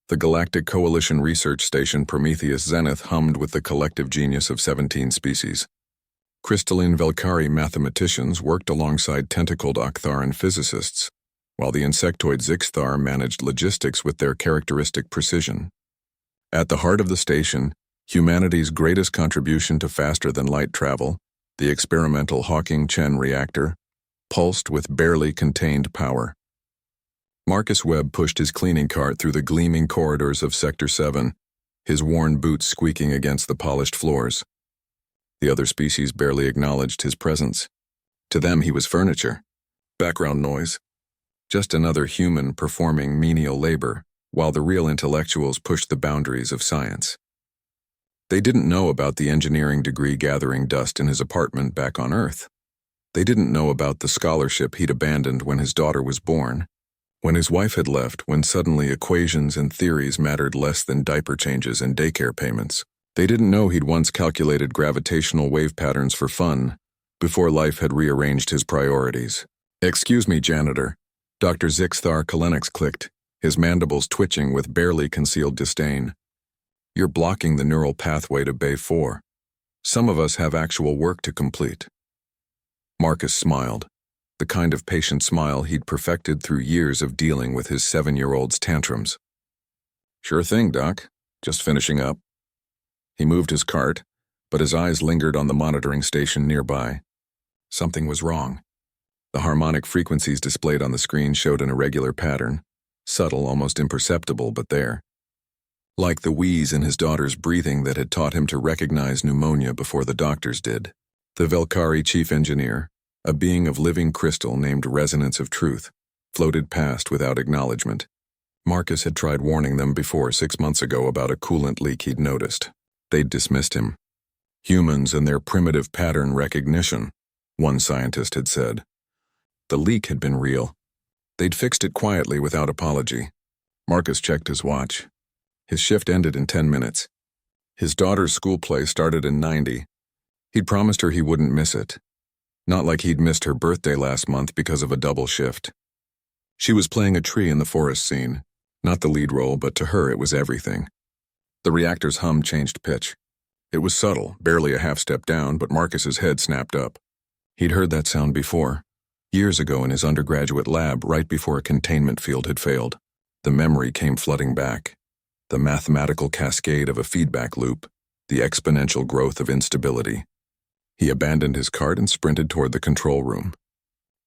The Galactic Coalition Research Station Prometheus Zenith hummed with the collective genius of 17 species. Crystalline Velkari mathematicians worked alongside tentacled Octharan physicists, while the insectoid Zixthar managed logistics with their characteristic precision. At the heart of the station, humanity's greatest contribution to faster-than-light travel, the experimental Hawking-Chen reactor, pulsed with barely contained power. Marcus Webb pushed his cleaning cart through the gleaming corridors of Sector 7, his worn boots squeaking against the polished floors. The other species barely acknowledged his presence. To them, he was furniture, background noise, just another human performing menial labor, while the real intellectuals pushed the boundaries of science. They didn't know about the engineering degree gathering dust in his apartment back on Earth. They didn't know about the scholarship he'd abandoned when his daughter was born, when his wife had left, when suddenly equations and theories mattered less than diaper changes and daycare payments. They didn't know he'd once calculated gravitational wave patterns for fun, before life had rearranged his priorities. "Excuse me, Janitor." Dr. Zixthar Kalenix clicked, his mandibles twitching with barely concealed disdain. "You're blocking the neural pathway to Bay 4. Some of us have actual work to complete." Marcus smiled, the kind of patient smile he'd perfected through years of dealing with his 7-year-old's tantrums. "Sure thing, Doc. Just finishing up." He moved his cart, but his eyes lingered on the monitoring station nearby. Something was wrong. The harmonic frequencies displayed on the screen showed an irregular pattern, subtle, almost imperceptible, but there. Like the wheeze in his daughter's breathing that had taught him to recognize pneumonia before the doctors did. The Velkari chief engineer, a being of living crystal named Resonance of Truth, floated past without acknowledgement. Marcus had tried warning them before 6 months ago about a coolant leak he'd noticed. They'd dismissed him. Humans and their primitive pattern recognition, one scientist had said. The leak had been real. They'd fixed it quietly without apology. Marcus checked his watch. His shift ended in 10 minutes. His daughter's school play started in 90. He'd promised her he wouldn't miss it. Not like he'd missed her birthday last month because of a double shift. She was playing a tree in the forest scene. Not the lead role, but to her it was everything. The reactor's hum changed pitch. It was subtle, barely a half step down, but Marcus's head snapped up. He'd heard that sound before. Years ago in his undergraduate lab, right before a containment field had failed. The memory came flooding back. The mathematical cascade of a feedback loop, the exponential growth of instability. He abandoned his cart and sprinted toward the control room.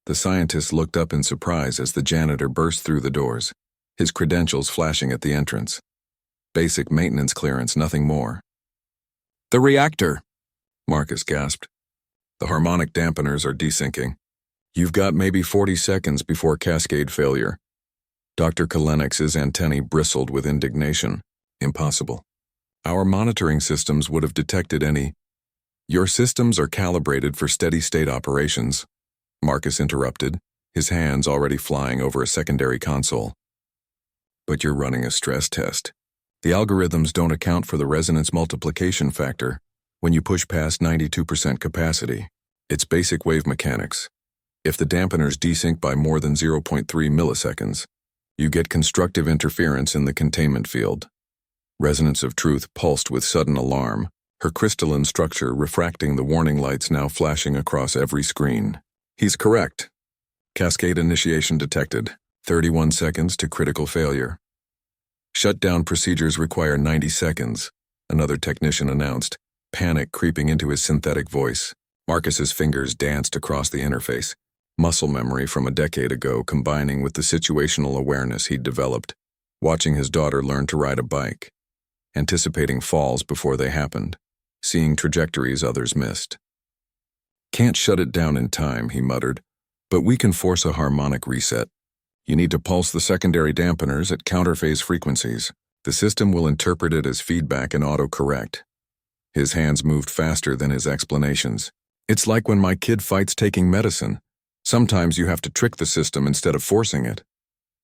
The scientist looked up in surprise as the janitor burst through the doors, his credentials flashing at the entrance. Basic maintenance clearance, nothing more. "The reactor," Marcus gasped. "The harmonic dampeners are desyncing. You've got maybe 40 seconds before cascade failure." Dr. Kalenix's antennae bristled with indignation. "Impossible. Our monitoring systems would have detected any—" "Your systems are calibrated for steady-state operations," Marcus interrupted, his hands already flying over a secondary console. "But you're running a stress test. The algorithms don't account for the resonance multiplication factor when you push past 92% capacity. It's basic wave mechanics. If the dampeners desync by more than 0.3 milliseconds, you get constructive interference in the containment field." Resonance of Truth pulsed with sudden alarm, her crystalline structure refracting the warning lights now flashing across every screen. "He's correct. Cascade initiation detected. 31 seconds to critical failure. Shutdown procedures require 90 seconds, another technician announced, panic creeping into his synthetic voice. Marcus's fingers danced across the interface, muscle memory from a decade ago combining with the situational awareness he'd developed, watching his daughter learn to ride a bike, anticipating falls before they happened, seeing trajectories others missed. "Can't shut it down in time," he muttered, "but we can force a harmonic reset. You need to pulse the secondary dampeners at counterphase frequencies. The system will interpret it as feedback and autocorrect." His hands moved faster than his explanations. "It's like when my kid fights taking medicine. Sometimes you have to trick the system instead of forcing it."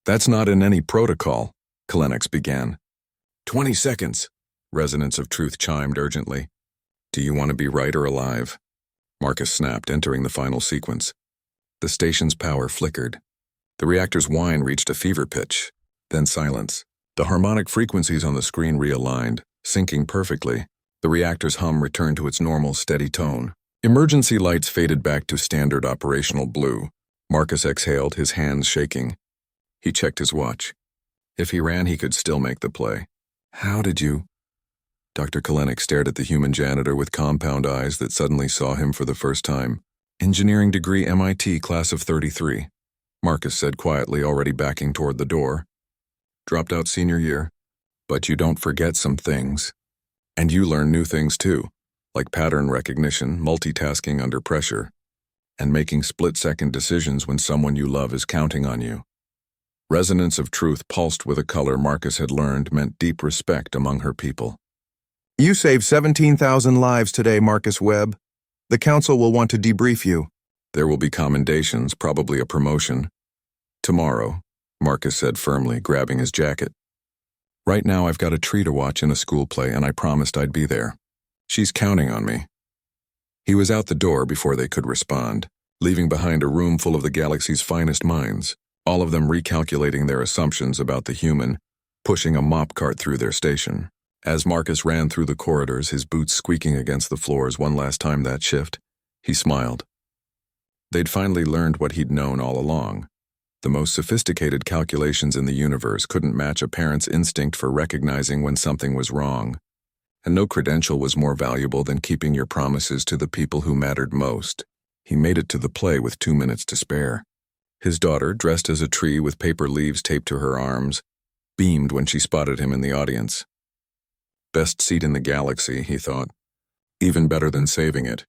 "That's not in any protocol," Kalenix began. 20 seconds, Resonance of Truth chimed urgently. "Do you want to be right or alive?" Marcus snapped, entering the final sequence. The station's power flickered. The reactor's whine reached a fever pitch, then silence. The harmonic frequencies on the screen realigned, syncing perfectly. The reactor's hum returned to its normal, steady tone. Emergency lights faded back to standard operational blue. Marcus exhaled, his hands shaking. He checked his watch. If he ran, he could still make the play. How did you? Dr. Kalenic stared at the human janitor with compound eyes that suddenly saw him for the first time. Engineering degree, MIT, class of 33. Marcus said quietly, already backing toward the door. Dropped out senior year. But you don't forget some things. And you learn new things too, like pattern recognition, multitasking under pressure, and making split-second decisions when someone you love is counting on you. Resonance of truth pulsed with a color Marcus had learned meant deep respect among her people. You saved 17,000 lives today, Marcus Webb. The council will want to debrief you. There will be commendations, probably a promotion. Tomorrow, Marcus said firmly, grabbing his jacket. Right now I've got a tree to watch in a school play, and I promised I'd be there. She's counting on me. He was out the door before they could respond, leaving behind a room full of the galaxy's finest minds, all of them recalculating their assumptions about the human, pushing a mop cart through their station. As Marcus ran through the corridors, his boots squeaking against the floors one last time that shift, he smiled. They'd finally learned what he'd known all along. The most sophisticated calculations in the universe couldn't match a parent's instinct for recognizing when something was wrong. And no credential was more valuable than keeping your promises to the people who mattered most. He made it to the play with 2 minutes to spare. His daughter, dressed as a tree with paper leaves taped to her arms, beamed when she spotted him in the audience. Best seat in the galaxy, he thought. Even better than saving it.